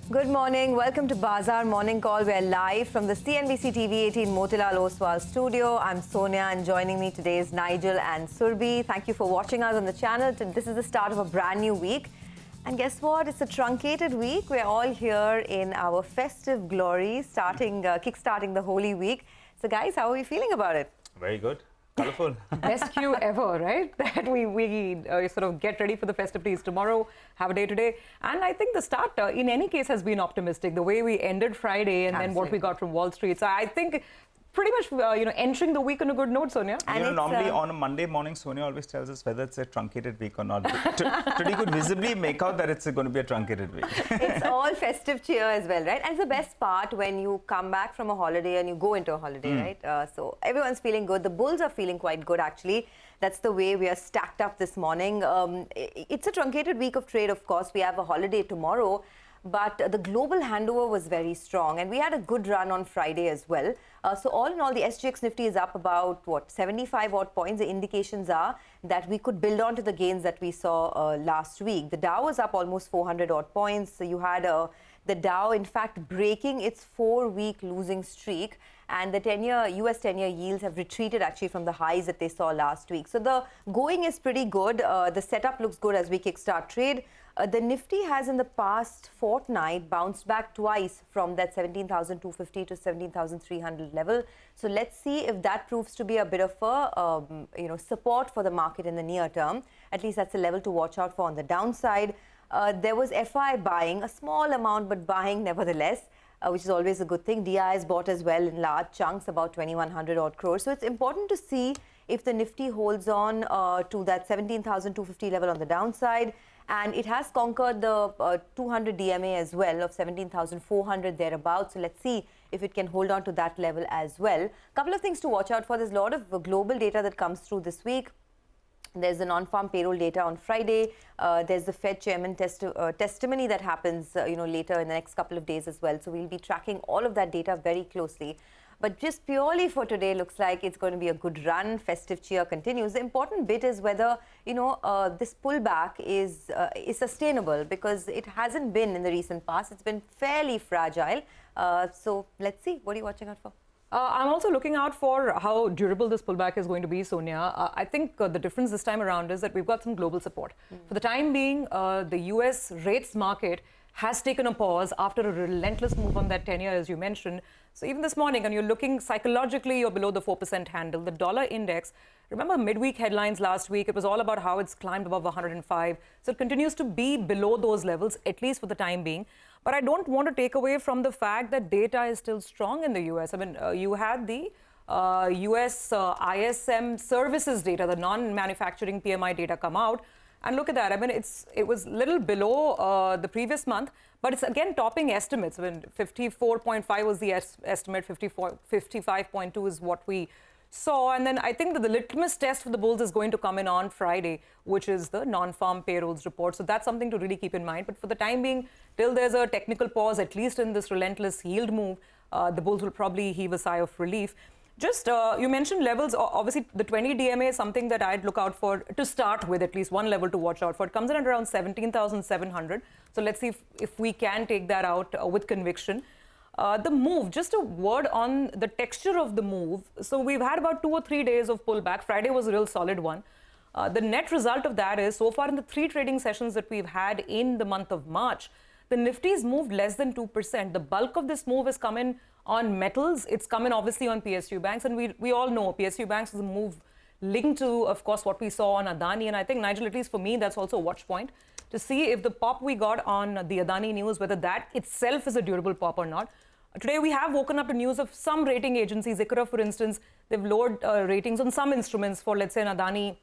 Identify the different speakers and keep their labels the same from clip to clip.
Speaker 1: Good morning. Welcome to Bazaar Morning Call. We're live from the CNBC-TV18 Motilal Oswal studio. I'm Sonia and joining me today is Nigel and Surbi. Thank you for watching us on the channel. This is the start of a brand new week. And guess what? It's a truncated week. We're all here in our festive glory, kickstarting the Holy Week. So guys, how are we feeling about it?
Speaker 2: Very good. Colourful.
Speaker 3: Best cue ever, right? That we sort of get ready for the festivities tomorrow, have a day today. And I think the start, in any case, has been optimistic. The way we ended Friday and then what we got from Wall Street. So I think pretty much, entering the week on a good note, Sonia.
Speaker 2: And normally on a Monday morning, Sonia always tells us whether it's a truncated week or not. Today could visibly make out that it's going to be a truncated week.
Speaker 1: It's all festive cheer as well, right? And it's the best part when you come back from a holiday and you go into a holiday, right? So everyone's feeling good. The bulls are feeling quite good, actually. That's the way we are stacked up this morning. It's a truncated week of trade, of course. We have a holiday tomorrow. But the global handover was very strong, and we had a good run on Friday as well. So all in all, the SGX Nifty is up about, 75 odd points. The indications are that we could build on to the gains that we saw last week. The Dow was up almost 400 odd points. So you had the Dow, in fact, breaking its 4-week losing streak. And the US 10-year yields have retreated actually from the highs that they saw last week. So the going is pretty good. The setup looks good as we kickstart trade. The Nifty has in the past fortnight bounced back twice from that 17,250 to 17,300 level. So let's see if that proves to be a bit of a support for the market in the near term. At least that's a level to watch out for on the downside. There was FI buying, a small amount, but buying nevertheless. Which is always a good thing. DI is bought as well in large chunks, about 2,100 odd crores. So it's important to see if the Nifty holds on to that 17,250 level on the downside. And it has conquered the 200 DMA as well of 17,400 thereabouts. So let's see if it can hold on to that level as well. A couple of things to watch out for. There's a lot of global data that comes through this week. There's the non-farm payroll data on Friday. There's the Fed chairman testimony that happens, later in the next couple of days as well. So we'll be tracking all of that data very closely. But just purely for today, looks like it's going to be a good run. Festive cheer continues. The important bit is whether, this pullback is sustainable, because it hasn't been in the recent past. It's been fairly fragile. So let's see. What are you watching out for?
Speaker 3: I'm also looking out for how durable this pullback is going to be, Sonia. I think the difference this time around is that we've got some global support. For the time being, the US rates market has taken a pause after a relentless move on that 10-year, as you mentioned. So even this morning, and you're looking psychologically, you're below the 4% handle. The dollar index, remember midweek headlines last week, it was all about how it's climbed above 105. So it continues to be below those levels, at least for the time being. But I don't want to take away from the fact that data is still strong in the US. I mean, you had the US ISM services data, the non-manufacturing PMI data come out. And look at that. I mean, it was little below the previous month, but it's again topping estimates. I mean, 54.5 was the estimate, 55.2 is what we saw. And then I think that the litmus test for the bulls is going to come in on Friday, which is the non-farm payrolls report. So that's something to really keep in mind. But for the time being, till there's a technical pause, at least in this relentless yield move, the bulls will probably heave a sigh of relief. Just, you mentioned levels. Obviously, the 20 DMA is something that I'd look out for to start with, at least one level to watch out for. It comes in at around 17,700. So let's see if we can take that out with conviction. The move, just a word on the texture of the move. So we've had about 2 or 3 days of pullback. Friday was a real solid one. The net result of that is, so far in the 3 trading sessions that we've had in the month of March, the Nifty's moved less than 2%. The bulk of this move has come in on metals. It's come in obviously on PSU banks. And we all know PSU banks is a move linked to, of course, what we saw on Adani. And I think, Nigel, at least for me, that's also a watch point to see if the pop we got on the Adani news, whether that itself is a durable pop or not. Today, we have woken up to news of some rating agencies. ICRA, for instance, they've lowered ratings on some instruments for, let's say, an Adani,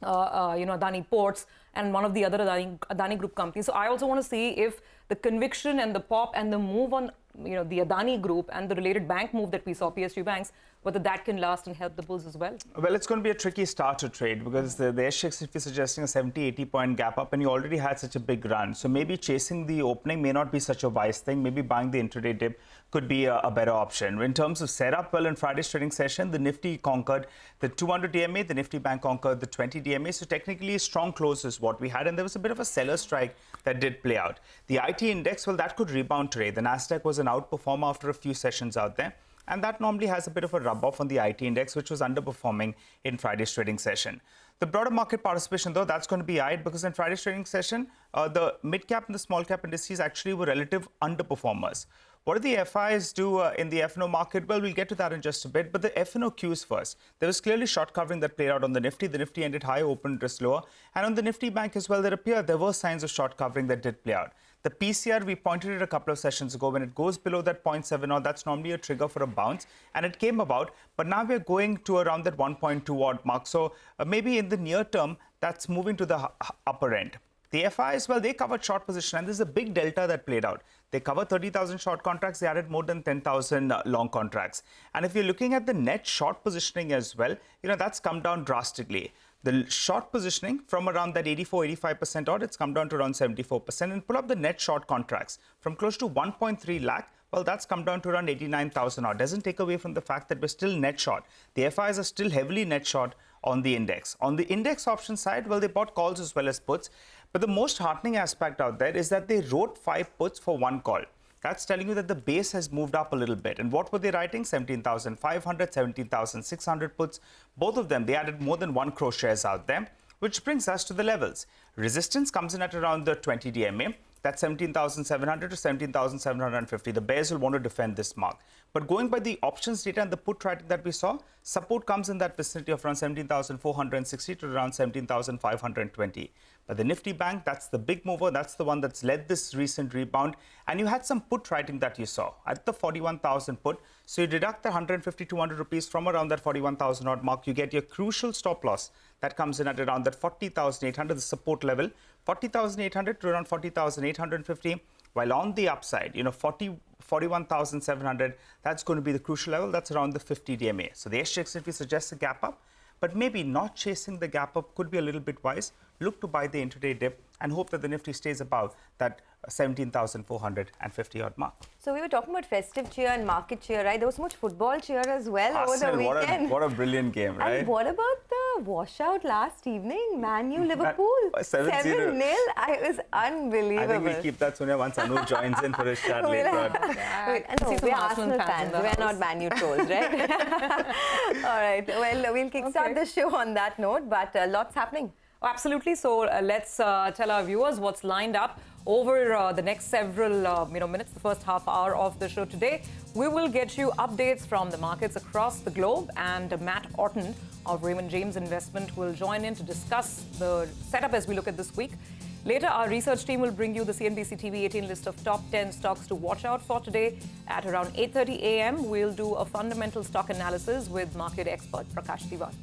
Speaker 3: Adani Ports and one of the other Adani Group companies. So I also want to see if the conviction and the pop and the move on, the Adani Group and the related bank move that we saw, PSU banks, whether that can last and help the bulls as well?
Speaker 2: Well, it's going to be a tricky start to trade because the SGX is suggesting a 70-80 point gap up, and you already had such a big run. So maybe chasing the opening may not be such a wise thing. Maybe buying the intraday dip could be a better option. In terms of setup, well, in Friday's trading session, the Nifty conquered the 200 DMA, the Nifty Bank conquered the 20 DMA. So technically, a strong close is what we had, and there was a bit of a seller strike that did play out. The IT index, well, that could rebound today. The Nasdaq was an outperformer after a few sessions out there. And that normally has a bit of a rub-off on the IT index, which was underperforming in Friday's trading session. The broader market participation, though, that's going to be eyed because in Friday's trading session, the mid-cap and the small-cap indices actually were relative underperformers. What did the FIs do in the F&O market? Well, we'll get to that in just a bit, but the F&O cues first. There was clearly short covering that played out on the Nifty. The Nifty ended high, opened just lower. And on the Nifty Bank as well, there were signs of short covering that did play out. The PCR, we pointed it a couple of sessions ago. When it goes below that 0.7 odd, that's normally a trigger for a bounce. And it came about. But now we're going to around that 1.2 odd mark. So maybe in the near term, that's moving to the upper end. The FIs, well, they covered short position. And there's a big delta that played out. They covered 30,000 short contracts. They added more than 10,000 long contracts. And if you're looking at the net short positioning as well, that's come down drastically. The short positioning from around that 84-85% odd, it's come down to around 74%. And pull up the net short contracts from close to 1.3 lakh. Well, that's come down to around 89,000 odd. Doesn't take away from the fact that we're still net short. The FIs are still heavily net short on the index. On the index option side, well, they bought calls as well as puts. But the most heartening aspect out there is that they wrote 5 puts for 1 call. That's telling you that the base has moved up a little bit. And what were they writing? 17,500, 17,600 puts. Both of them, they added more than 1 crore shares out there, which brings us to the levels. Resistance comes in at around the 20 DMA. That's 17,700 to 17,750. The bears will want to defend this mark. But going by the options data and the put writing that we saw, support comes in that vicinity of around 17,460 to around 17,520. But the Nifty Bank, that's the big mover. That's the one that's led this recent rebound. And you had some put writing that you saw at the 41,000 put. So you deduct the 150, 200 rupees from around that 41,000 odd mark. You get your crucial stop loss that comes in at around that 40,800, the support level, 40,800 to around 40,850. While on the upside, 41,700, that's going to be the crucial level. That's around the 50 DMA. So the SGX Nifty suggests a gap up, but maybe not chasing the gap up could be a little bit wise. Look to buy the intraday dip and hope that the Nifty stays above that 17,450 odd mark.
Speaker 1: So we were talking about festive cheer and market cheer, right? There was so much football cheer as well
Speaker 2: Arsenal,
Speaker 1: over the weekend.
Speaker 2: What a brilliant game, right?
Speaker 1: And what about the washout last evening? Man U Liverpool 7-0. It was unbelievable.
Speaker 2: I think we'll keep that, Sonia, once Anu joins in for his chat later on.
Speaker 1: We're Arsenal fans. We're not Man U trolls, right? All right. Well, we'll kickstart the show on that note, but lots happening.
Speaker 3: Oh, absolutely. So let's tell our viewers what's lined up over the next several minutes, the first half hour of the show today. We will get you updates from the markets across the globe, and Matt Orton of Raymond James Investment will join in to discuss the setup as we look at this week. Later, our research team will bring you the CNBC-TV18 list of top 10 stocks to watch out for today. At around 8:30 a.m., we'll do a fundamental stock analysis with market expert Prakash Tiwari.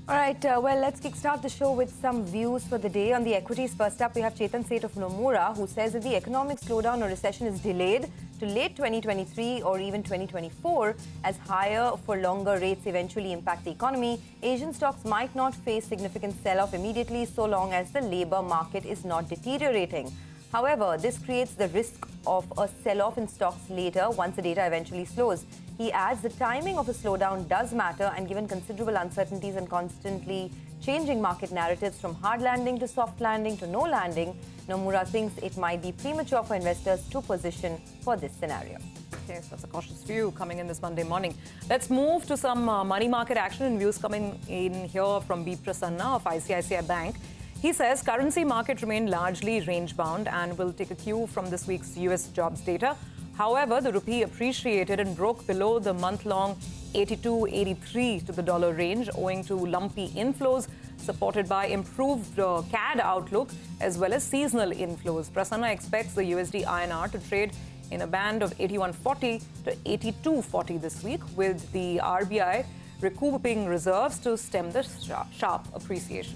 Speaker 1: All right, well, let's kickstart the show with some views for the day. On the equities, first up, we have Chetan Seth of Nomura, who says if the economic slowdown or recession is delayed to late 2023 or even 2024, as higher for longer rates eventually impact the economy, Asian stocks might not face significant sell-off immediately so long as the labor market is not deteriorating. However, this creates the risk of a sell-off in stocks later once the data eventually slows. He adds the timing of a slowdown does matter, and given considerable uncertainties and constantly changing market narratives from hard landing to soft landing to no landing, Nomura thinks it might be premature for investors to position for this scenario.
Speaker 3: Okay, so that's a cautious view coming in this Monday morning. Let's move to some money market action and views coming in here from B. Prasanna of ICICI Bank. He says currency market remained largely range-bound and will take a cue from this week's US jobs data. However, the rupee appreciated and broke below the month-long 82.83 to the dollar range owing to lumpy inflows supported by improved CAD outlook as well as seasonal inflows. Prasanna expects the USD INR to trade in a band of 81.40 to 82.40 this week, with the RBI recouping reserves to stem the sharp appreciation.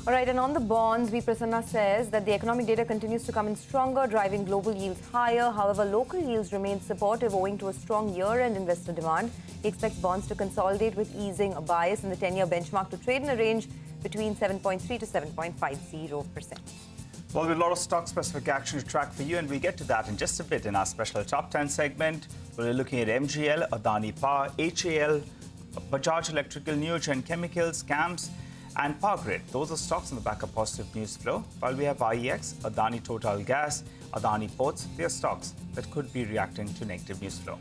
Speaker 1: All right, and on the bonds, Prasanna says that the economic data continues to come in stronger, driving global yields higher. However, local yields remain supportive owing to a strong year-end investor demand. He expects bonds to consolidate with easing a bias in the 10-year benchmark to trade in a range between 7.3 to 7.50%.
Speaker 2: Well, we have a lot of stock-specific action to track for you, and we'll get to that in just a bit in our special Top 10 segment. We're looking at MGL, Adani Power, HAL, Bajaj Electrical, Neogen Chemicals, CAMS, and Power Grid. Those are stocks on the back of positive news flow. While we have IEX, Adani Total Gas, Adani Ports, they are stocks that could be reacting to negative news flow.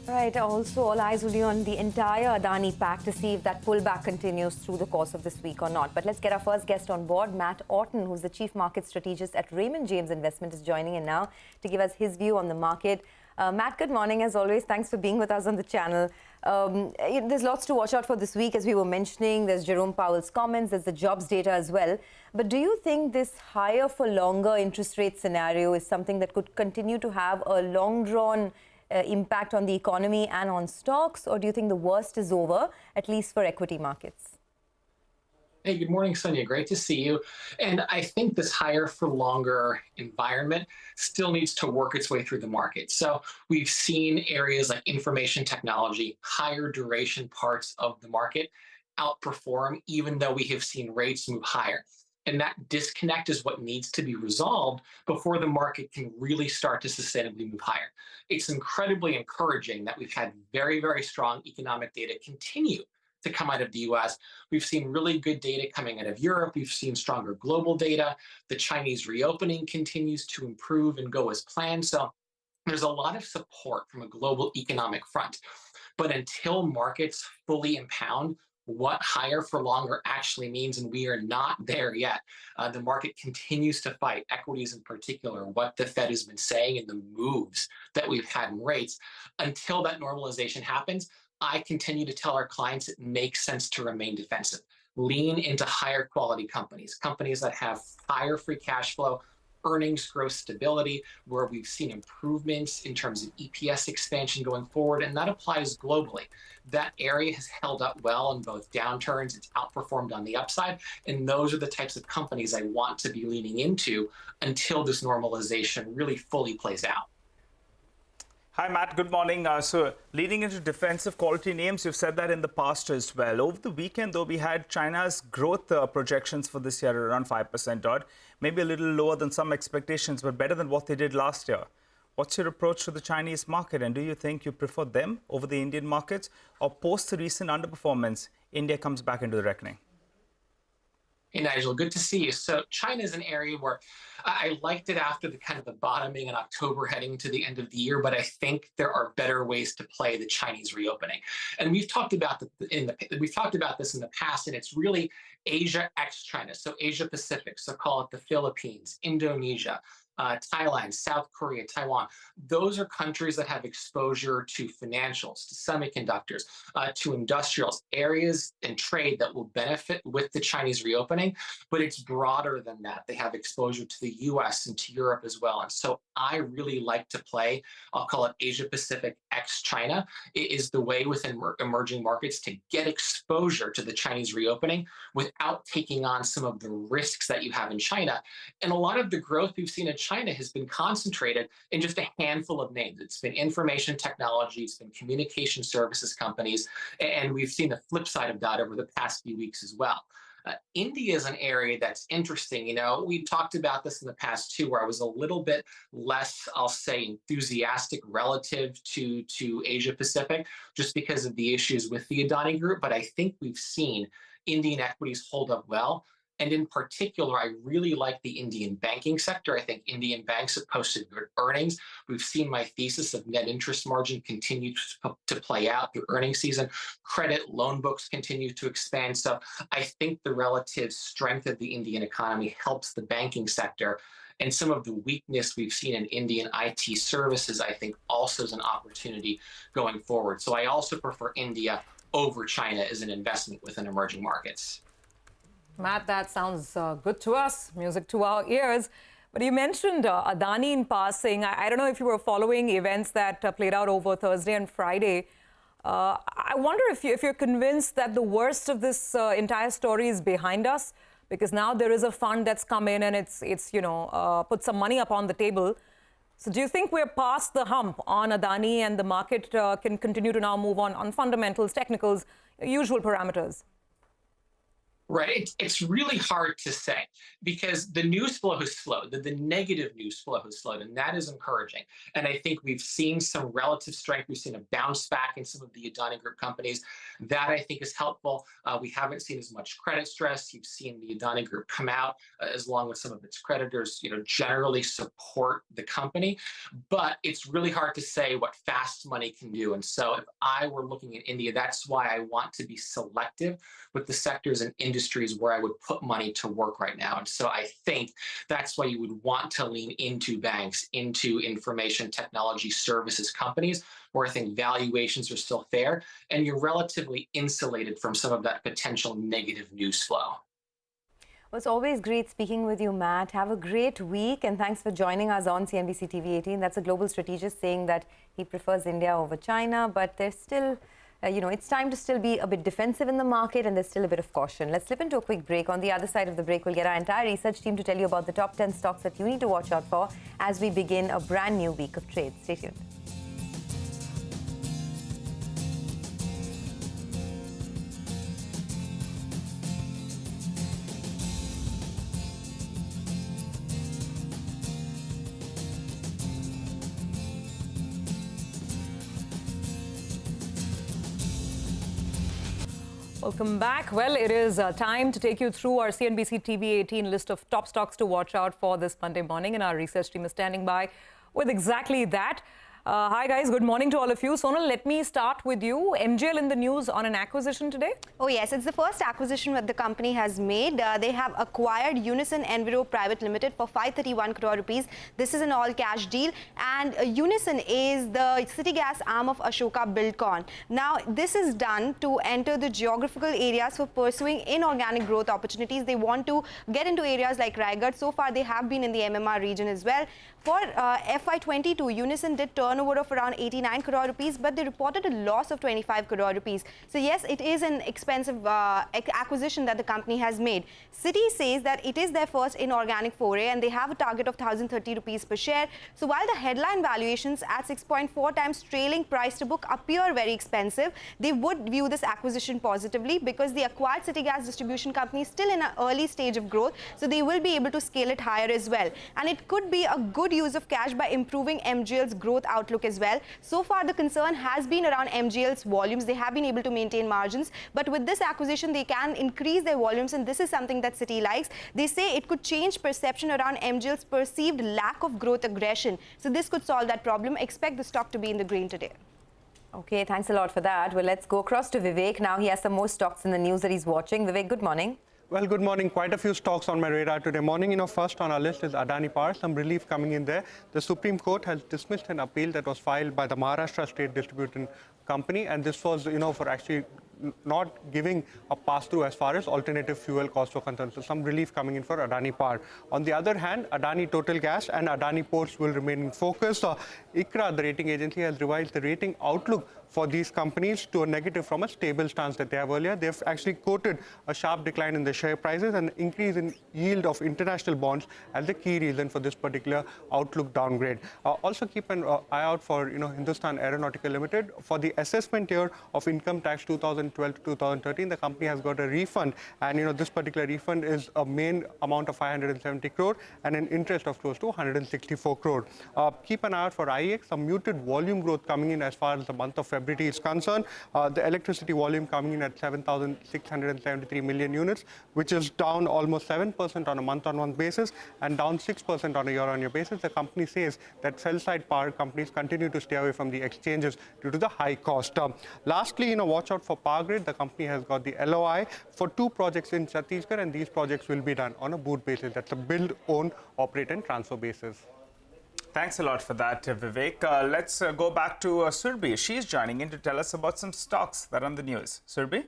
Speaker 1: Right. Also, all eyes will be on the entire Adani pack to see if that pullback continues through the course of this week or not. But let's get our first guest on board. Matt Orton, who's the Chief Market Strategist at Raymond James Investment, is joining in now to give us his view on the market. Matt, good morning. As always, thanks for being with us on the channel. There's lots to watch out for this week, as we were mentioning. There's Jerome Powell's comments. There's the jobs data as well. But do you think this higher for longer interest rate scenario is something that could continue to have a long-drawn impact on the economy and on stocks? Or do you think the worst is over, at least for equity markets?
Speaker 4: Hey, good morning, Sonia. Great to see you. And I think this higher for longer environment still needs to work its way through the market. So we've seen areas like information technology, higher duration parts of the market outperform, even though we have seen rates move higher. And that disconnect is what needs to be resolved before the market can really start to sustainably move higher. It's incredibly encouraging that we've had very, very strong economic data continue to come out of the US. We've seen really good data coming out of Europe. We've seen stronger global data. The Chinese reopening continues to improve and go as planned. So there's a lot of support from a global economic front. But until markets fully impound what higher for longer actually means, and we are not there yet, the market continues to fight, equities in particular, what the Fed has been saying and the moves that we've had in rates. Until that normalization happens, I continue to tell our clients it makes sense to remain defensive. Lean into higher quality companies, companies that have higher free cash flow, earnings growth stability, where we've seen improvements in terms of EPS expansion going forward, and that applies globally. That area has held up well in both downturns. It's outperformed on the upside, and those are the types of companies I want to be leaning into until this normalization really fully plays out.
Speaker 2: Hi, Matt. Good morning. So leading into defensive quality names, you've said that in the past as well. Over the weekend, though, we had China's growth projections for this year around 5% odd, maybe a little lower than some expectations, but better than what they did last year. What's your approach to the Chinese market? And do you think you prefer them over the Indian markets? Or post the recent underperformance, India comes back into the reckoning?
Speaker 4: Hey, Nigel, good to see you. So China is an area where I liked it after the kind of the bottoming in October heading to the end of the year, but I think there are better ways to play the Chinese reopening. And we've talked about this in the past, and it's really Asia ex-China, so Asia Pacific, so call it the Philippines, Indonesia, Thailand, South Korea, Taiwan. Those are countries that have exposure to financials, to semiconductors, to industrials, areas and trade that will benefit with the Chinese reopening, but it's broader than that. They have exposure to the US and to Europe as well. And so I really like to play, I'll call it Asia Pacific ex-China. It is the way within emerging markets to get exposure to the Chinese reopening without taking on some of the risks that you have in China. And a lot of the growth we've seen in China has been concentrated in just a handful of names. It's been information technology, it's been communication services companies, and we've seen the flip side of that over the past few weeks as well. India is an area that's interesting. You know, we talked about this in the past too, where I was a little bit less, I'll say, enthusiastic relative to Asia Pacific, just because of the issues with the Adani group. But I think we've seen Indian equities hold up well. And in particular, I really like the Indian banking sector. I think Indian banks have posted good earnings. We've seen my thesis of net interest margin continue to play out through earnings season. Credit loan books continue to expand. So I think the relative strength of the Indian economy helps the banking sector. And some of the weakness we've seen in Indian IT services, I think, also is an opportunity going forward. So I also prefer India over China as an investment within emerging markets.
Speaker 3: Matt, that sounds good to us, music to our ears. But you mentioned Adani in passing. I don't know if you were following events that played out over Thursday and Friday. I wonder if you're convinced that the worst of this entire story is behind us. because now there is a fund that's come in and it's put some money up on the table. So do you think we're past the hump on Adani and the market can continue to now move on fundamentals, technicals, usual parameters?
Speaker 4: Right. It's really hard to say because the news flow has slowed, the negative news flow has slowed, and that is encouraging. And I think we've seen some relative strength. We've seen a bounce back in some of the Adani Group companies. That, I think, is helpful. We haven't seen as much credit stress. You've seen the Adani Group come out, as long with some of its creditors, generally support the company. But it's really hard to say what fast money can do. And so if I were looking at India, that's why I want to be selective with the sectors and industries where I would put money to work right now. And so I think that's why you would want to lean into banks, into information technology services companies, where I think valuations are still fair and you're relatively insulated from some of that potential negative news flow.
Speaker 1: Well, it's always great speaking with you, Matt. Have a great week, and thanks for joining us on CNBC TV18. That's a global strategist saying that he prefers India over China, but there's still, it's time to still be a bit defensive in the market, and there's still a bit of caution. Let's slip into a quick break. On the other side of the break, we'll get our entire research team to tell you about the top 10 stocks that you need to watch out for as we begin a brand new week of trade. Stay tuned.
Speaker 3: Welcome back. Well, it is time to take you through our CNBC TV18 list of top stocks to watch out for this Monday morning, and our research team is standing by with exactly that. Hi guys, good morning to all of you. Sonal, let me start with you. MGL in the news on an acquisition today?
Speaker 5: Oh yes, it's the first acquisition that the company has made. They have acquired Unison Enviro Private Limited for 531 crore rupees. This is an all-cash deal, and Unison is the city gas arm of Ashoka Buildcon. Now, this is done to enter the geographical areas for pursuing inorganic growth opportunities. They want to get into areas like Raigad. So far, they have been in the MMR region as well. For FY22, Unison did turnover of around 89 crore rupees, but they reported a loss of 25 crore rupees. So yes, it is an expensive acquisition that the company has made. Citi says that it is their first inorganic foray, and they have a target of 1,030 rupees per share. So while the headline valuations at 6.4 times trailing price to book appear very expensive, they would view this acquisition positively because the acquired city gas distribution company is still in an early stage of growth, so they will be able to scale it higher as well. And it could be a good use of cash by improving MGL's growth outlook as well. So far, the concern has been around MGL's volumes. They have been able to maintain margins, but with this acquisition, they can increase their volumes, and this is something that Citi likes. They say it could change perception around MGL's perceived lack of growth aggression. So this could solve that problem. Expect the stock to be in the green today.
Speaker 1: Okay, thanks a lot for that. Well, let's go across to Vivek. Now he has some more stocks in the news that he's watching. Vivek, good morning.
Speaker 6: Well, good morning. Quite a few stocks on my radar today morning. First on our list is Adani Power. Some relief coming in there. The Supreme Court has dismissed an appeal that was filed by the Maharashtra State Distribution Company, and this was, for actually not giving a pass-through as far as alternative fuel costs were concerned. So some relief coming in for Adani Power. On the other hand, Adani Total Gas and Adani Ports will remain in focus. ICRA, the rating agency, has revised the rating outlook for these companies to a negative from a stable stance that they have earlier. They've actually quoted a sharp decline in the share prices and increase in yield of international bonds as the key reason for this particular outlook downgrade. Also keep an eye out for Hindustan Aeronautical Limited. For the assessment year of income tax 2012 to 2013, the company has got a refund, and this particular refund is a main amount of 570 crore and an interest of close to 164 crore. Keep an eye out for IEX, some muted volume growth coming in as far as the month of February is concerned. The electricity volume coming in at 7,673 million units, which is down almost 7% on a month-on-month basis and down 6% on a year-on-year basis. The company says that sell-side power companies continue to stay away from the exchanges due to the high cost. Lastly, watch out for Power Grid. The company has got the LOI for 2 projects in Chhattisgarh, and these projects will be done on a BOOT basis. That's a build, own, operate, and transfer basis.
Speaker 2: Thanks a lot for that, Vivek. Let's go back to Surbhi. She's joining in to tell us about some stocks that are on the news. Surbhi?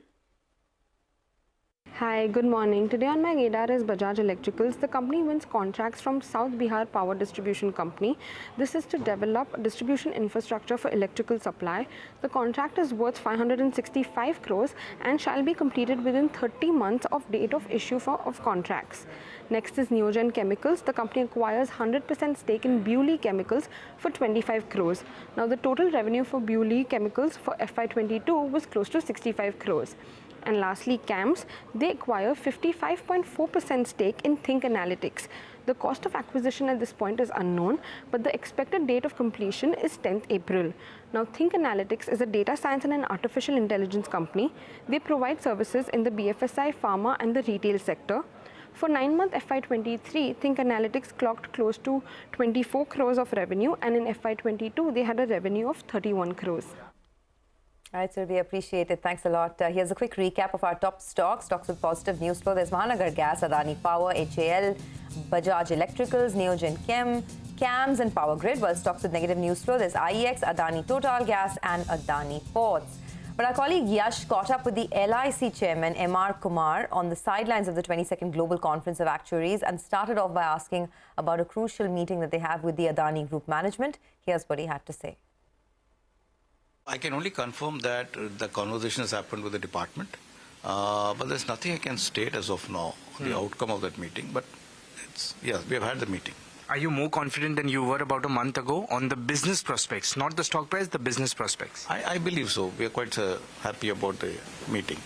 Speaker 7: Hi, good morning. Today on my radar is Bajaj Electricals. The company wins contracts from South Bihar Power Distribution Company. This is to develop distribution infrastructure for electrical supply. The contract is worth 565 crores and shall be completed within 30 months of date of issue of contracts. Next is Neogen Chemicals. The company acquires 100% stake in Bewley Chemicals for 25 crores. Now the total revenue for Bewley Chemicals for FY22 was close to 65 crores. And lastly, CAMS, they acquire 55.4% stake in Think Analytics. The cost of acquisition at this point is unknown, but the expected date of completion is 10th April. Now, Think Analytics is a data science and an artificial intelligence company. They provide services in the BFSI, pharma, and the retail sector. For 9-month FY23, Think Analytics clocked close to 24 crores of revenue, and in FY22, they had a revenue of 31 crores.
Speaker 1: All right, sir, we appreciate it. Thanks a lot. Here's a quick recap of our top stocks. Stocks with positive news flow. There's Mahanagar Gas, Adani Power, HAL, Bajaj Electricals, Neogen Chem, CAMS and Power Grid. While stocks with negative news flow, there's IEX, Adani Total Gas and Adani Ports. But our colleague Yash caught up with the LIC chairman, M.R. Kumar, on the sidelines of the 22nd Global Conference of Actuaries and started off by asking about a crucial meeting that they have with the Adani Group management. Here's what he had to say.
Speaker 8: I can only confirm that the conversation has happened with the department, but there's nothing I can state as of now on the outcome of that meeting. But yes, we have had the meeting.
Speaker 9: Are you more confident than you were about a month ago on the business prospects, not the stock price, the business prospects?
Speaker 8: I believe so. We are quite happy about the meeting.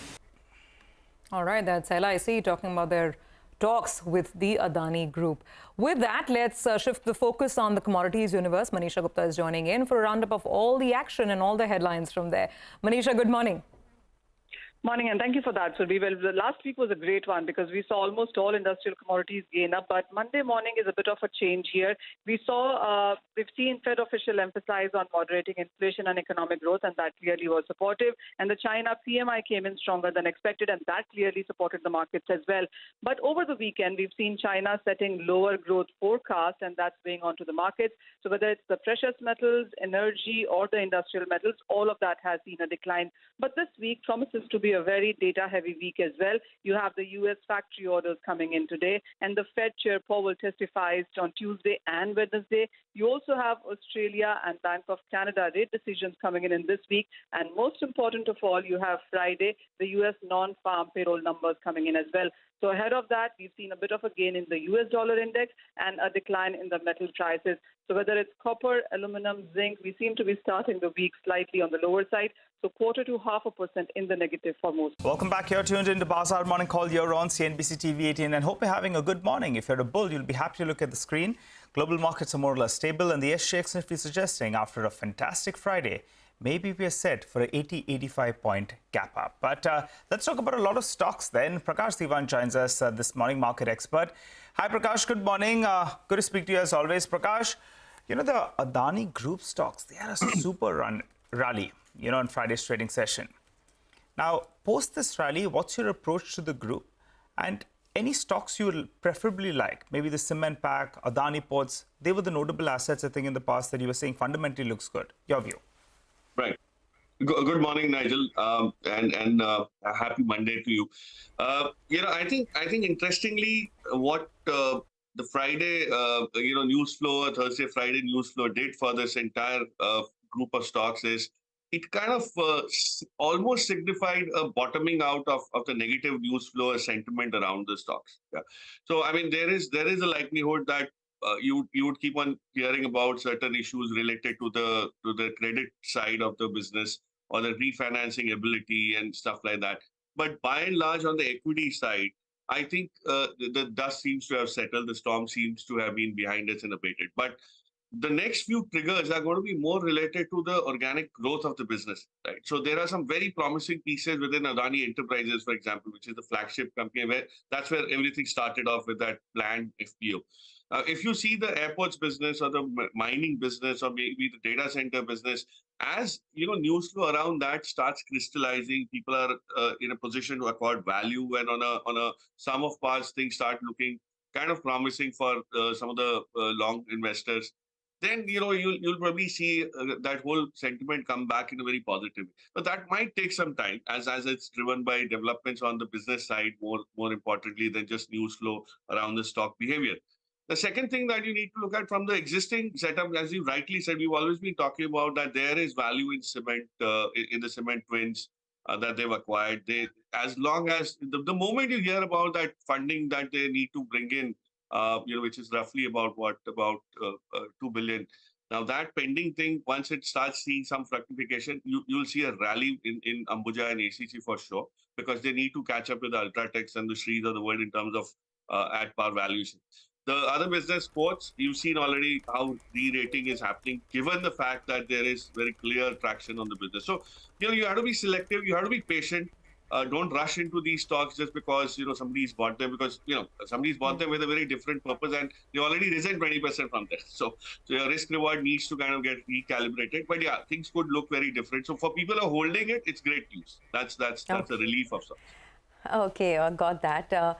Speaker 3: All right, that's LIC talking about their talks with the Adani Group. With that, let's shift the focus on the commodities universe. Manisha Gupta is joining in for a roundup of all the action and all the headlines from there. Manisha, good morning.
Speaker 10: Morning, and thank you for that, Surbi. Well, the last week was a great one because we saw almost all industrial commodities gain up, but Monday morning is a bit of a change here. We've seen Fed official emphasize on moderating inflation and economic growth, and that clearly was supportive. And the China PMI came in stronger than expected, and that clearly supported the markets as well. But over the weekend, we've seen China setting lower growth forecasts, and that's weighing onto the markets. So whether it's the precious metals, energy, or the industrial metals, all of that has seen a decline. But this week promises to be a very data-heavy week as well. You have the U.S. factory orders coming in today, and the Fed Chair Powell testifies on Tuesday and Wednesday. You also have Australia and Bank of Canada rate decisions coming in this week. And most important of all, you have Friday, the U.S. non-farm payroll numbers coming in as well. So ahead of that, we've seen a bit of a gain in the U.S. dollar index and a decline in the metal prices. So whether it's copper, aluminum, zinc, we seem to be starting the week slightly on the lower side. So 0.25% to 0.5% in the negative for most.
Speaker 2: Welcome back. You're tuned into Bazaar Morning Call. You're on CNBC-TV18 and hope you're having a good morning. If you're a bull, you'll be happy to look at the screen. Global markets are more or less stable and the SGX Nifty suggesting after a fantastic Friday, maybe we are set for an 80-85 point gap up. But let's talk about a lot of stocks then. Prakash Diwan joins us this morning, market expert. Hi, Prakash. Good morning. Good to speak to you as always. Prakash, you know, the Adani Group stocks, they had a super rally, you know, on Friday's trading session. Now, post this rally, what's your approach to the group? And any stocks you will preferably like? Maybe the cement pack, Adani Ports, they were the notable assets, I think, in the past that you were saying fundamentally looks good. Your view.
Speaker 11: Right. Good morning, Nigel, and a happy Monday to you. You know, I think interestingly, what the Friday, news flow, Thursday, Friday news flow did for this entire group of stocks is it kind of almost signified a bottoming out of the negative news flow or sentiment around the stocks. Yeah. So, I mean, there is a likelihood that you would keep on hearing about certain issues related to the credit side of the business or the refinancing ability and stuff like that. But by and large, on the equity side, I think the dust seems to have settled. The storm seems to have been behind us and abated. But the next few triggers are going to be more related to the organic growth of the business, right? So there are some very promising pieces within Adani Enterprises, for example, which is the flagship company, that's where everything started off with that planned FPO. If you see the airports business or the mining business or maybe the data center business, as you know, news flow around that starts crystallizing, people are in a position to acquire value, and on a sum of parts, things start looking kind of promising for some of the long investors. then you'll probably see that whole sentiment come back in a very positive way. But that might take some time, as it's driven by developments on the business side, more importantly than just news flow around the stock behavior. The second thing that you need to look at from the existing setup, as you rightly said, we've always been talking about that there is value in cement, in the cement twins that they've acquired. As long as the moment you hear about that funding that they need to bring in, which is roughly about 2 billion. Now that pending thing, once it starts seeing some fructification, you'll see a rally in Ambuja and ACC for sure, because they need to catch up with the Ultratechs and the Shrees of the world in terms of at par valuation. The other business sports, you've seen already how re-rating is happening, given the fact that there is very clear traction on the business. So, you have to be selective, you have to be patient. Don't rush into these stocks just because, somebody's bought them, because, somebody's bought them with a very different purpose and they already risen 20% from there. So your risk reward needs to kind of get recalibrated. But yeah, things could look very different. So for people who are holding it, it's great news. That's a relief of sorts.
Speaker 1: Okay, got that.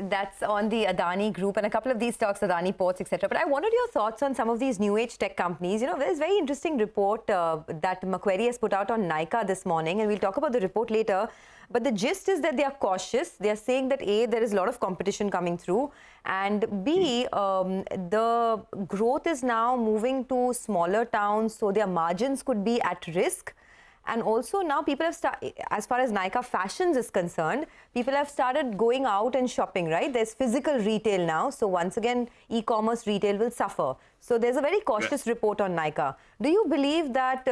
Speaker 1: That's on the Adani group and a couple of these stocks, Adani Ports, etc. But I wanted your thoughts on some of these new age tech companies. There's a very interesting report that Macquarie has put out on Nykaa this morning, and we'll talk about the report later. But the gist is that they are cautious. They are saying that A, there is a lot of competition coming through, and B, the growth is now moving to smaller towns, so their margins could be at risk. And also now people have started, as far as Nykaa Fashions is concerned, people have started going out and shopping, right? There's physical retail now. So once again, e-commerce retail will suffer. So there's a very cautious report on Nykaa. Do you believe that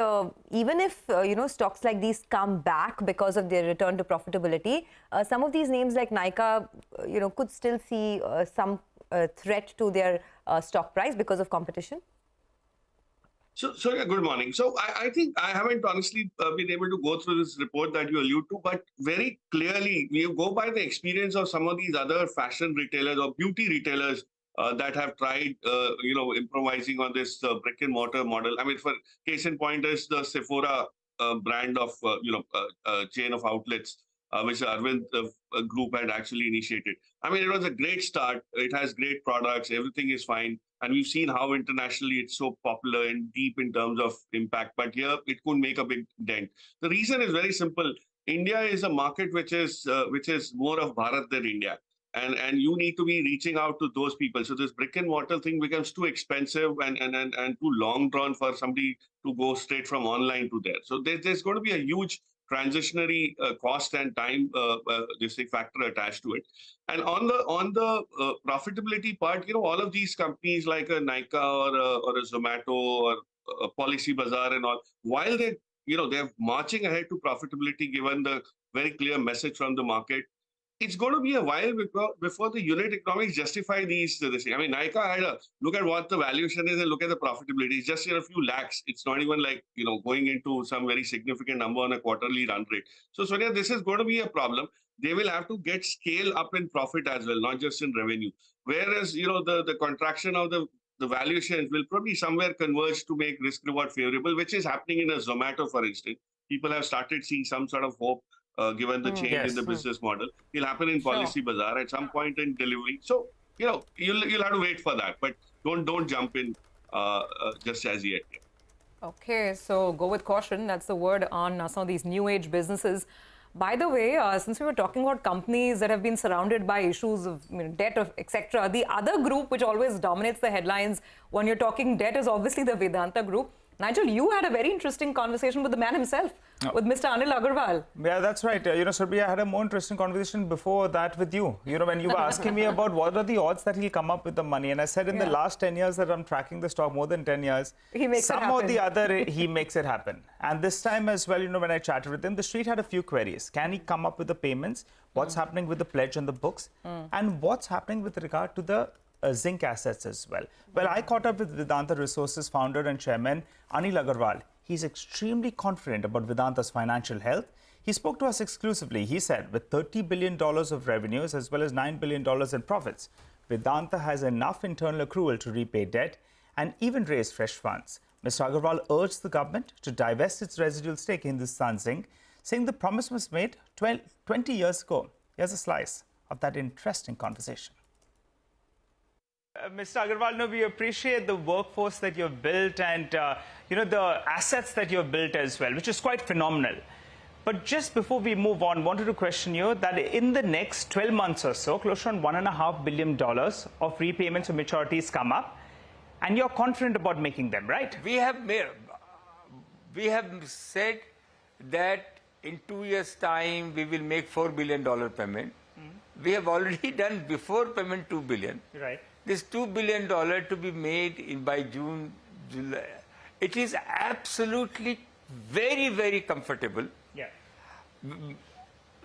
Speaker 1: even if, stocks like these come back because of their return to profitability, some of these names like Nykaa, could still see some threat to their stock price because of competition?
Speaker 11: So yeah, good morning. So I think I haven't honestly been able to go through this report that you allude to, but very clearly, you go by the experience of some of these other fashion retailers or beauty retailers that have tried, improvising on this brick and mortar model. I mean, for case in point is the Sephora brand of, chain of outlets, which Arvind group had actually initiated. I mean, it was a great start. It has great products. Everything is fine. And we've seen how internationally it's so popular and deep in terms of impact. But here, it could make a big dent. The reason is very simple. India is a market which is more of Bharat than India. And you need to be reaching out to those people. So this brick and mortar thing becomes too expensive and too long drawn for somebody to go straight from online to there. So there's going to be a huge transitionary cost and time factor attached to it. And on the profitability part, all of these companies like a Nykaa or a Zomato or a Policy Bazaar and all, while they're marching ahead to profitability given the very clear message from the market, it's going to be a while before the unit economics justify these. I mean, Nykaa had a look at what the valuation is and look at the profitability. It's just a few lakhs. It's not even like, going into some very significant number on a quarterly run rate. So, Sonia, this is going to be a problem. They will have to get scale up in profit as well, not just in revenue. Whereas, the contraction of the valuations will probably somewhere converge to make risk reward favorable, which is happening in a Zomato, for instance. People have started seeing some sort of hope. Given the change in the business model, it'll happen in Policy Bazaar at some point in delivery. So, you'll have to wait for that, but don't jump in just as yet.
Speaker 3: Okay, so go with caution. That's the word on some of these new age businesses. By the way, since we were talking about companies that have been surrounded by issues of debt, etc., the other group which always dominates the headlines when you're talking debt is obviously the Vedanta group. Nigel, you had a very interesting conversation with the man himself, with Mr. Anil Agarwal.
Speaker 2: Yeah, that's right. Surbhi, I had a more interesting conversation before that with you. When you were asking me about what are the odds that he'll come up with the money. And I said in the last 10 years that I'm tracking the stock, more than 10 years,
Speaker 3: he makes
Speaker 2: some or the other, he makes it happen. And this time as well, when I chatted with him, the street had a few queries. Can he come up with the payments? What's happening with the pledge on the books? And what's happening with regard to the zinc assets as well. Well, I caught up with Vedanta Resources founder and chairman Anil Agarwal. He's extremely confident about Vedanta's financial health. He spoke to us exclusively. He said, with $30 billion of revenues as well as $9 billion in profits, Vedanta has enough internal accrual to repay debt and even raise fresh funds. Mr. Agarwal urged the government to divest its residual stake in Hindustan Zinc, saying the promise was made 20 years ago. Here's a slice of that interesting conversation. Mr. Agarwal, no, we appreciate the workforce that you've built and, the assets that you've built as well, which is quite phenomenal. But just before we move on, wanted to question you that in the next 12 months or so, close to $1.5 billion of repayments or maturities come up, and you're confident about making them, right?
Speaker 12: We have said that in 2 years' time, we will make $4 billion payment. We have already done before payment $2 billion.
Speaker 2: Right.
Speaker 12: This $2 billion to be made by June, July. It is absolutely very, very comfortable.
Speaker 2: Yeah.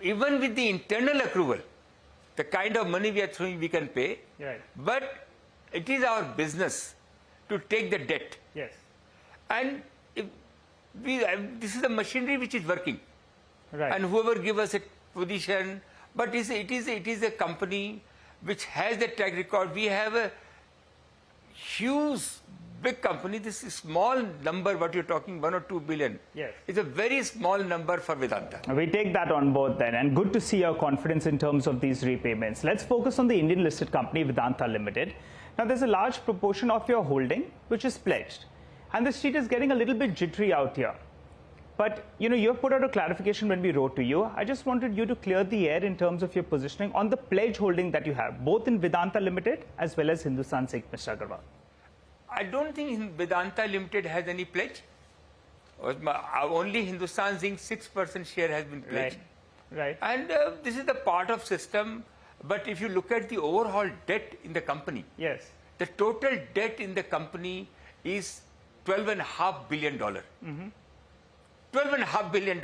Speaker 12: Even with the internal accrual, the kind of money we are throwing, we can pay.
Speaker 2: Right.
Speaker 12: But it is our business to take the debt.
Speaker 2: Yes.
Speaker 12: And this is the machinery which is working.
Speaker 2: Right.
Speaker 12: And whoever give us a position, but it is a company which has the track record. We have a huge, big company. This is small number, what you're talking, 1 or 2 billion.
Speaker 2: Yes.
Speaker 12: It's a very small number for Vedanta.
Speaker 2: We take that on board then, and good to see your confidence in terms of these repayments. Let's focus on the Indian listed company Vedanta Limited. Now, there's a large proportion of your holding which is pledged, and the street is getting a little bit jittery out here. But, you have put out a clarification when we wrote to you. I just wanted you to clear the air in terms of your positioning on the pledge holding that you have, both in Vedanta Limited as well as Hindustan Zinc, Mr. Agarwal.
Speaker 12: I don't think Vedanta Limited has any pledge. Only Hindustan Zinc 6% share has been pledged.
Speaker 2: Right.
Speaker 12: And this is the part of system. But if you look at the overall debt in the company,
Speaker 2: yes,
Speaker 12: the total debt in the company is $12.5 billion. $12.5 billion.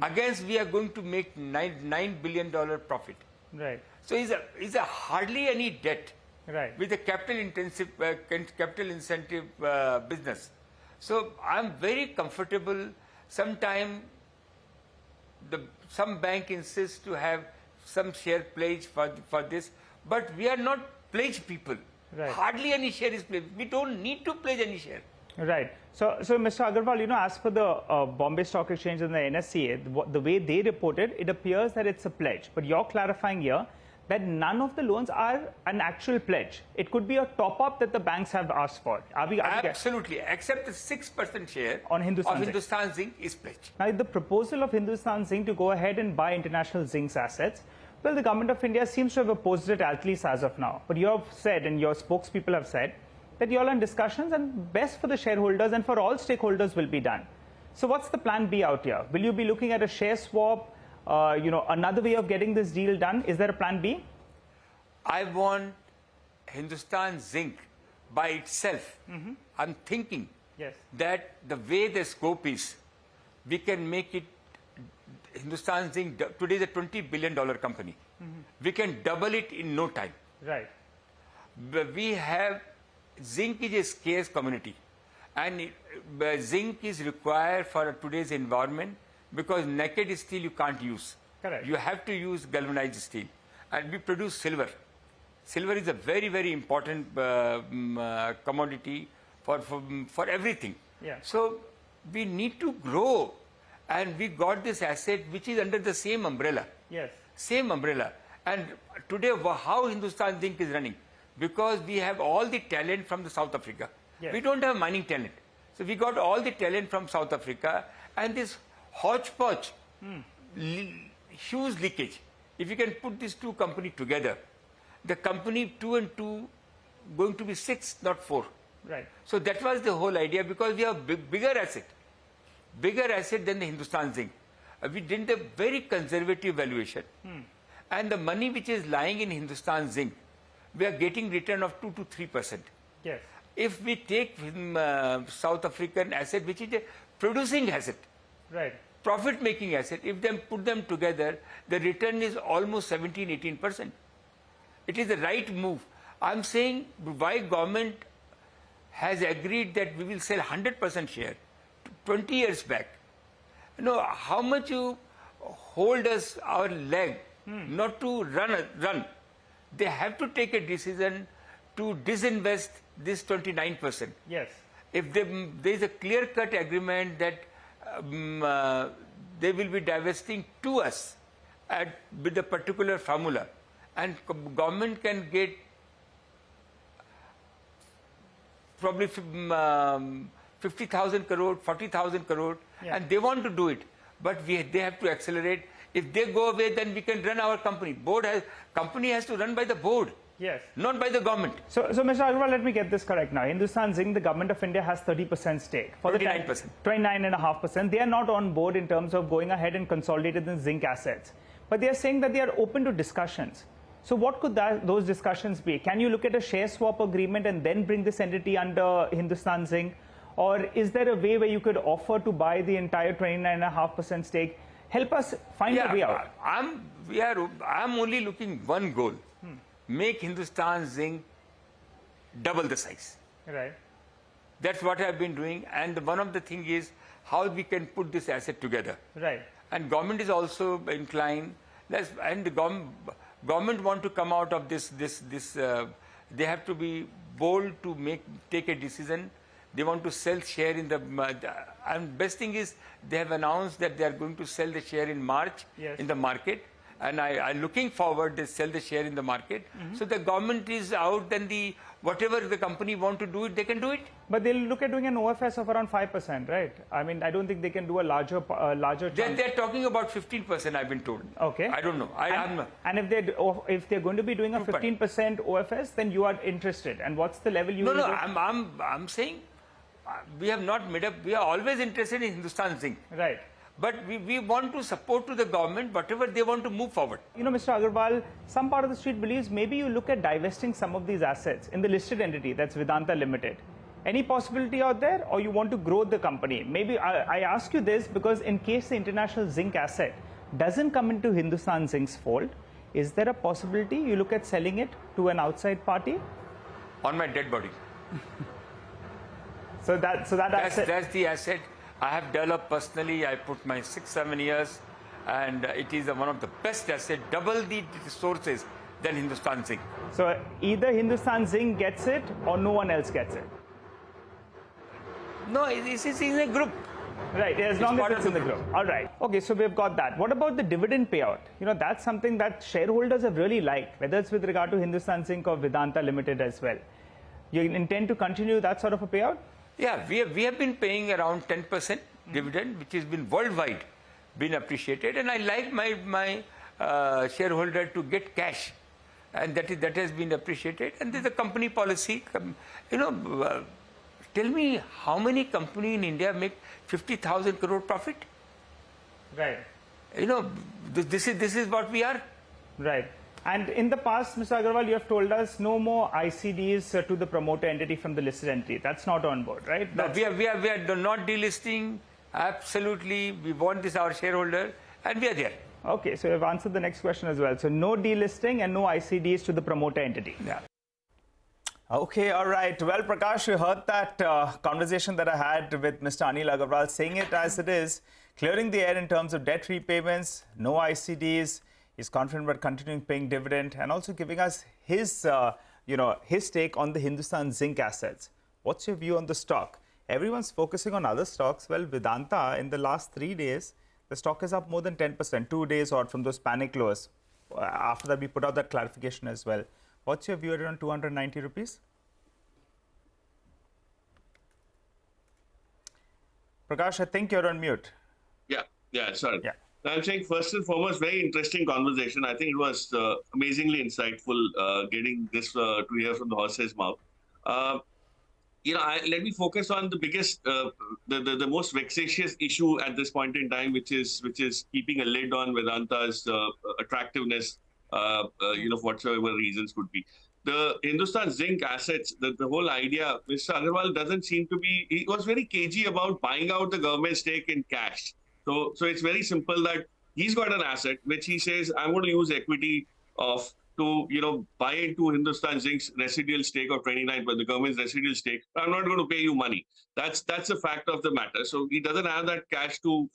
Speaker 12: Against we are going to make $9 billion profit.
Speaker 2: Right.
Speaker 12: So is a hardly any debt.
Speaker 2: Right.
Speaker 12: With a capital incentive business. So I'm very comfortable. Sometime some bank insists to have some share pledge for this, but we are not pledge people.
Speaker 2: Right.
Speaker 12: Hardly any share is pledged. We don't need to pledge any share.
Speaker 2: Right. So Mr. Agarwal, as per the Bombay Stock Exchange and the NSE, the way they reported, it appears that it's a pledge. But you're clarifying here that none of the loans are an actual pledge. It could be a top-up that the banks have asked for.
Speaker 12: Absolutely, except the 6% share
Speaker 2: on
Speaker 12: Hindustan Zinc is pledged.
Speaker 2: Now, the proposal of Hindustan Zinc to go ahead and buy International Zinc's assets, well, the government of India seems to have opposed it at least as of now. But you have said, and your spokespeople have said, that you all are in discussions and best for the shareholders and for all stakeholders will be done. So what's the plan B out here? Will you be looking at a share swap? Another way of getting this deal done? Is there a plan B?
Speaker 12: I want Hindustan Zinc by itself. I'm thinking that the way the scope is, we can make it, Hindustan Zinc today is a $20 billion company. We can double it in no time.
Speaker 2: Right.
Speaker 12: We have, zinc is a scarce commodity, and zinc is required for today's environment. Because naked steel you can't use.
Speaker 2: Correct.
Speaker 12: You have to use galvanized steel. And we produce silver. Silver is a very, very important commodity for everything.
Speaker 2: Yeah.
Speaker 12: So we need to grow. And we got this asset which is under the same umbrella.
Speaker 2: Yes.
Speaker 12: Same umbrella. And today, how Hindustan Zinc is running? Because we have all the talent from the South Africa.
Speaker 2: Yes.
Speaker 12: We don't have mining talent. So we got all the talent from South Africa. And this hodgepodge, huge leakage. If you can put these two companies together, the company 2 and 2 going to be 6, not 4.
Speaker 2: Right.
Speaker 12: So that was the whole idea, because we have bigger asset than the Hindustan Zinc. We did a very conservative valuation, and the money which is lying in Hindustan Zinc, we are getting return of 2 to 3%.
Speaker 2: Yes.
Speaker 12: If we take South African asset, which is a producing asset.
Speaker 2: Right.
Speaker 12: Profit-making asset, if they put them together, the return is almost 17-18%. It is the right move. I'm saying why government has agreed that we will sell 100% share 20 years back. How much you hold us our leg not to run. They have to take a decision to disinvest this 29%.
Speaker 2: Yes.
Speaker 12: If there is a clear-cut agreement that they will be divesting to us with a particular formula, and government can get probably 50,000 crore, 40,000 crore, and they want to do it. But they have to accelerate. If they go away, then we can run our company. Company has to run by the board.
Speaker 2: Yes.
Speaker 12: Not by the government.
Speaker 2: So Mr. Agarwal, let me get this correct now. Hindustan Zinc, the government of India has 30% stake. For
Speaker 12: 29%.
Speaker 2: 29.5%. They are not on board in terms of going ahead and consolidating the zinc assets. But they are saying that they are open to discussions. So what could those discussions be? Can you look at a share swap agreement and then bring this entity under Hindustan Zinc? Or is there a way where you could offer to buy the entire 29.5% stake? Help us find a way out.
Speaker 12: I'm only looking one goal. Make Hindustan Zinc double the size.
Speaker 2: Right.
Speaker 12: That's what I've been doing. And one of the things is how we can put this asset together.
Speaker 2: Right.
Speaker 12: And government is also inclined. And the government want to come out of this. They have to be bold to take a decision. They want to sell share in the. And best thing is they have announced that they are going to sell the share in March in the market. And I'm looking forward to sell the share in the market. So the government is out, then whatever the company want to do it, they can do it.
Speaker 2: But they'll look at doing an OFS of around 5%, right? I mean, I don't think they can do a larger chunk.
Speaker 12: They're talking about 15%, I've been told.
Speaker 2: Okay.
Speaker 12: I don't know.
Speaker 2: And if they're going to be doing a 15% OFS, then you are interested. And what's the level you will
Speaker 12: No, I'm saying we have not made up. We are always interested in Hindustan Zinc.
Speaker 2: Right.
Speaker 12: But we want to support to the government whatever they want to move forward.
Speaker 2: You know, Mr. Agarwal, some part of the street believes maybe you look at divesting some of these assets in the listed entity, that's Vedanta Limited. Any possibility out there, or you want to grow the company? Maybe I ask you this because in case the international zinc asset doesn't come into Hindustan Zinc's fold, is there a possibility you look at selling it to an outside party?
Speaker 12: On my dead body.
Speaker 2: So that's
Speaker 12: the asset I have developed personally. I put my 6-7 years, and it is one of the best assets, double the resources than Hindustan Zinc.
Speaker 2: So either Hindustan Zinc gets it or no one else gets it.
Speaker 12: No, this is in a group.
Speaker 2: Right, as long as it's in the group. All right. Okay, so we've got that. What about the dividend payout? You know, that's something that shareholders have really liked, whether it's with regard to Hindustan Zinc or Vedanta Limited as well. You intend to continue that sort of a payout?
Speaker 12: Yeah, we have been paying around 10% dividend, which has been worldwide been appreciated, and I like my shareholder to get cash, and that has been appreciated. And there's a company policy. Tell me how many companies in India make 50,000 crore profit?
Speaker 2: Right.
Speaker 12: You know, this is what we are.
Speaker 2: Right. And in the past, Mr. Agarwal, you have told us no more ICDs to the promoter entity from the listed entity. That's not on board, right?
Speaker 12: No, we are not delisting. Absolutely, we want this our shareholder, and we are there.
Speaker 2: Okay, so you've answered the next question as well. So no delisting and no ICDs to the promoter entity.
Speaker 12: Yeah.
Speaker 2: Okay, all right. Well, Prakash, you heard that conversation that I had with Mr. Anil Agarwal, saying it as it is, clearing the air in terms of debt repayments, no ICDs. He's confident about continuing paying dividend and also giving us his, his take on the Hindustan Zinc assets. What's your view on the stock? Everyone's focusing on other stocks. Well, Vedanta, in the last 3 days, the stock is up more than 10%, 2 days out from those panic lows. After that, we put out that clarification as well. What's your view at around 290 rupees? Prakash, I think you're on mute.
Speaker 11: Yeah, sorry.
Speaker 2: Yeah.
Speaker 11: I'm saying first and foremost, very interesting conversation. I think it was amazingly insightful getting this to hear from the horse's mouth. Let me focus on the biggest, the most vexatious issue at this point in time, which is keeping a lid on Vedanta's attractiveness, for whatsoever reasons could be. The Hindustan Zinc assets, the whole idea, Mr. Agarwal doesn't seem to be, he was very cagey about buying out the government stake in cash. So it's very simple that he's got an asset which he says, I'm going to use equity to buy into Hindustan Zinc's residual stake of 29%, the government's residual stake. I'm not going to pay you money. That's a fact of the matter. So he doesn't have that cash to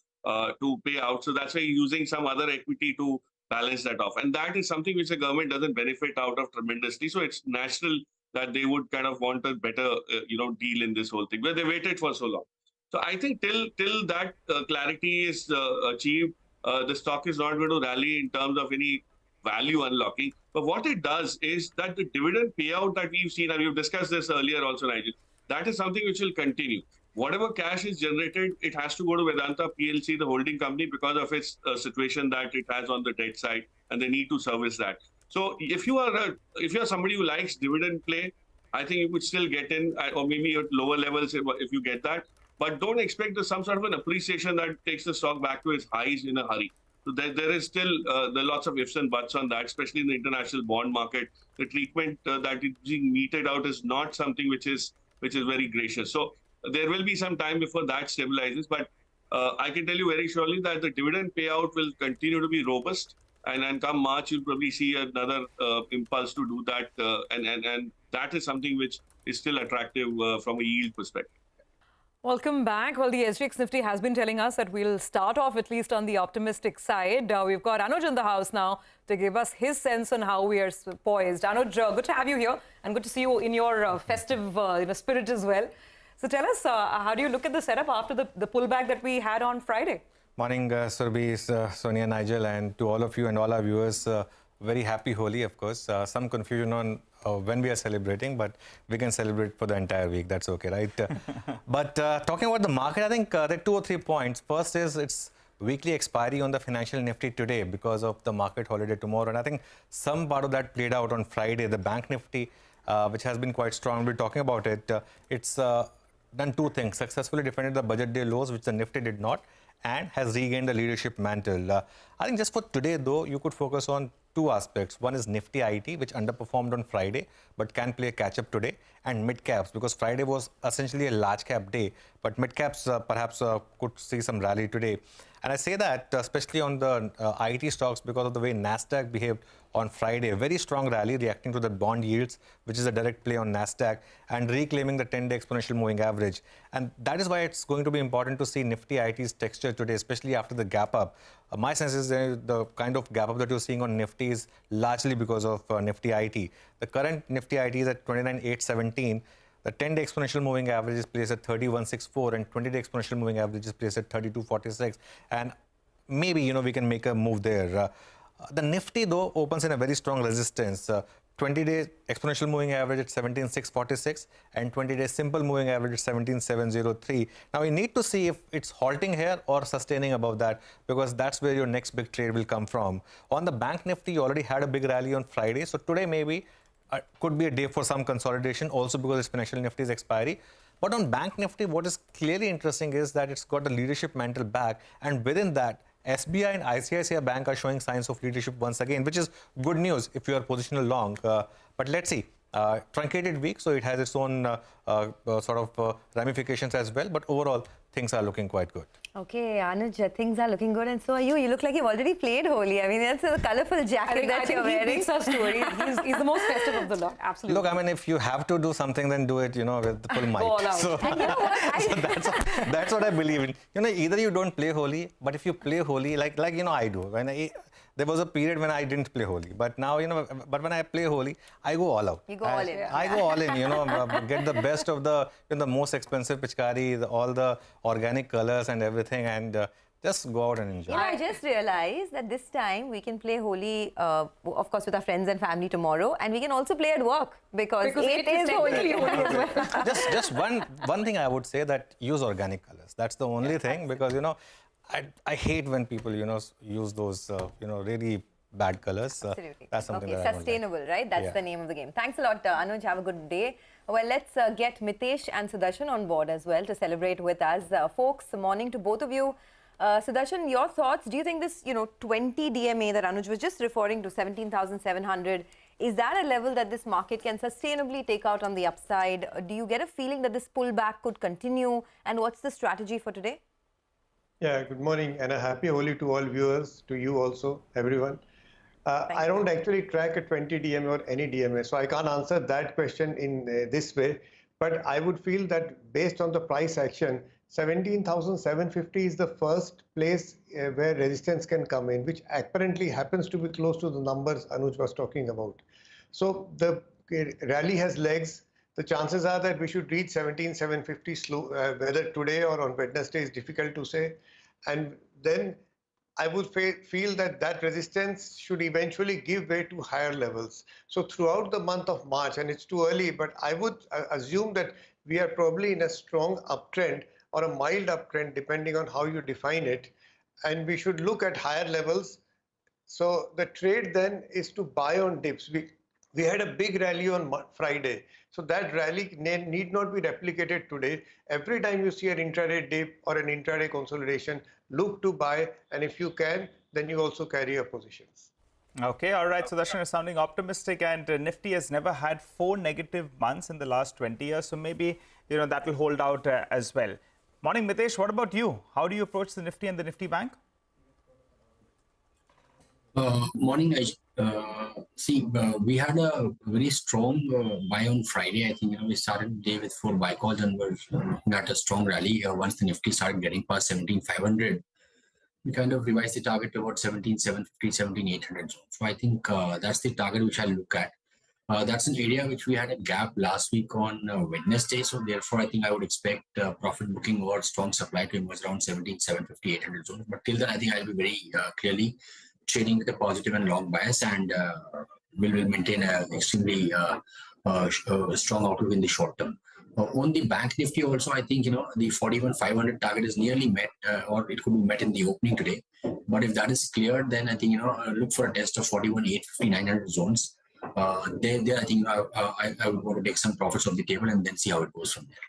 Speaker 11: pay out. So that's why he's using some other equity to balance that off. And that is something which the government doesn't benefit out of tremendously. So it's natural that they would kind of want a better, deal in this whole thing. But they waited for so long. So I think till that clarity is achieved, the stock is not going to rally in terms of any value unlocking. But what it does is that the dividend payout that we've seen, and we've discussed this earlier also, Nigel, that is something which will continue. Whatever cash is generated, it has to go to Vedanta PLC, the holding company, because of its situation that it has on the debt side, and they need to service that. So if you are somebody who likes dividend play, I think you could still get in, or maybe at lower levels if you get that. But don't expect some sort of an appreciation that takes the stock back to its highs in a hurry. So there is still there are lots of ifs and buts on that, especially in the international bond market. The treatment that is being meted out is not something which is very gracious. So there will be some time before that stabilizes. But I can tell you very surely that the dividend payout will continue to be robust. And come March, you'll probably see another impulse to do that. And that is something which is still attractive from a yield perspective.
Speaker 3: Welcome back. Well, the SGX Nifty has been telling us that we'll start off at least on the optimistic side. We've got Anuj in the house now to give us his sense on how we are poised. Anuj, good to have you here and good to see you in your festive spirit as well. So tell us, how do you look at the setup after the pullback that we had on Friday?
Speaker 13: Morning, Surbhi, Sonia, Nigel, and to all of you and all our viewers, very happy Holi, of course. Some confusion on when we are celebrating, but we can celebrate for the entire week. That's okay, right? But talking about the market, I think there are 2 or 3 points. First is it's weekly expiry on the financial Nifty today because of the market holiday tomorrow. And I think some part of that played out on Friday. The bank Nifty, which has been quite strong, we're talking about it. It's done 2 things. Successfully defended the budget day lows, which the Nifty did not, and has regained the leadership mantle. I think just for today, though, you could focus on 2 aspects. One is Nifty IT, which underperformed on Friday, but can play a catch-up today, and mid-caps, because Friday was essentially a large-cap day, but mid-caps perhaps could see some rally today. And I say that especially on the IT stocks because of the way Nasdaq behaved on Friday. A very strong rally reacting to the bond yields, which is a direct play on Nasdaq, and reclaiming the 10-day exponential moving average. And that is why it's going to be important to see Nifty IT's texture today, especially after the gap up. My sense is the kind of gap up that you're seeing on Nifty is largely because of Nifty IT. The current Nifty IT is at 29,817. The 10-day exponential moving average is placed at 3164, and 20-day exponential moving average is placed at 3246. And maybe, we can make a move there. The Nifty, though, opens in a very strong resistance. 20-day exponential moving average at 17,646 and 20-day simple moving average at 17,703. Now, we need to see if it's halting here or sustaining above that, because that's where your next big trade will come from. On the bank Nifty, you already had a big rally on Friday. So today maybe could be a day for some consolidation, also because it's financial Nifty's expiry. But on bank Nifty, what is clearly interesting is that it's got the leadership mantle back, and within that, SBI and ICICI Bank are showing signs of leadership once again, which is good news if you are positional long. But let's see. Truncated week, so it has its own ramifications as well. But overall, things are looking quite good.
Speaker 1: Okay, Anuj, things are looking good, and so are you. You look like you've already played Holi. I mean, that's a colourful jacket that you're wearing.
Speaker 3: He beats our story. He's the most festive of the lot. Absolutely.
Speaker 13: Look, I mean, if you have to do something, then do it, with the full might.
Speaker 3: All out.
Speaker 13: So,
Speaker 1: and you know what?
Speaker 13: so that's what I believe in. Either you don't play Holi, but if you play Holi, like I do. There was a period when I didn't play Holi, but now, but when I play Holi, I go all out.
Speaker 1: You go all in.
Speaker 13: I go all in, get the best of the most expensive pichkari, all the organic colors and everything, and just go out and enjoy.
Speaker 1: I just realized that this time we can play Holi, of course, with our friends and family tomorrow, and we can also play at work because it is Holi.
Speaker 13: Just one thing I would say, that use organic colors. That's the only thing, because I hate when people use those really bad colors.
Speaker 1: Absolutely.
Speaker 13: That's something that
Speaker 1: sustainable, right? That's the name of the game. Thanks a lot, Anuj. Have a good day. Well, let's get Mitesh and Sudarshan on board as well to celebrate with us. Folks, morning to both of you. Sudarshan, your thoughts? Do you think this, 20 DMA that Anuj was just referring to, 17,700, is that a level that this market can sustainably take out on the upside? Do you get a feeling that this pullback could continue? And what's the strategy for today?
Speaker 14: Yeah, good morning and a happy Holi to all viewers, to you also, everyone. I don't actually track a 20 DMA or any DMA, so I can't answer that question in this way. But I would feel that based on the price action, 17,750 is the first place where resistance can come in, which apparently happens to be close to the numbers Anuj was talking about. So the rally has legs. The chances are that we should reach 17,750 slow, whether today or on Wednesday is difficult to say. And then I would feel that that resistance should eventually give way to higher levels. So throughout the month of March, and it's too early, but I would assume that we are probably in a strong uptrend or a mild uptrend, depending on how you define it. And we should look at higher levels. So the trade then is to buy on dips. We had a big rally on Friday. So that rally need not be replicated today. Every time you see an intraday dip or an intraday consolidation, look to buy. And if you can, then you also carry your positions.
Speaker 2: Okay, all right. So Sudarshan, you're sounding optimistic, and Nifty has never had 4 negative months in the last 20 years. So maybe, that will hold out as well. Morning, Mitesh. What about you? How do you approach the Nifty and the Nifty Bank?
Speaker 15: Morning, we had a very strong buy on Friday. I think we started the day with 4 buy calls and we're looking at a strong rally. Once the Nifty started getting past 17,500, we kind of revised the target to about 17,750, 17,800. So I think that's the target which I'll look at. That's an area which we had a gap last week on Wednesday. So therefore, I think I would expect profit booking or strong supply to emerge around 17,750, 800 zones. But till then, I think I'll be very clearly trading with a positive and long bias, and will maintain an extremely strong outlook in the short term. On the bank Nifty also, I think the 41,500 target is nearly met, or it could be met in the opening today. But if that is cleared, then I think look for a test of 41,850, 900 zones. There I think I would want to take some profits off the table and then see how it goes from there.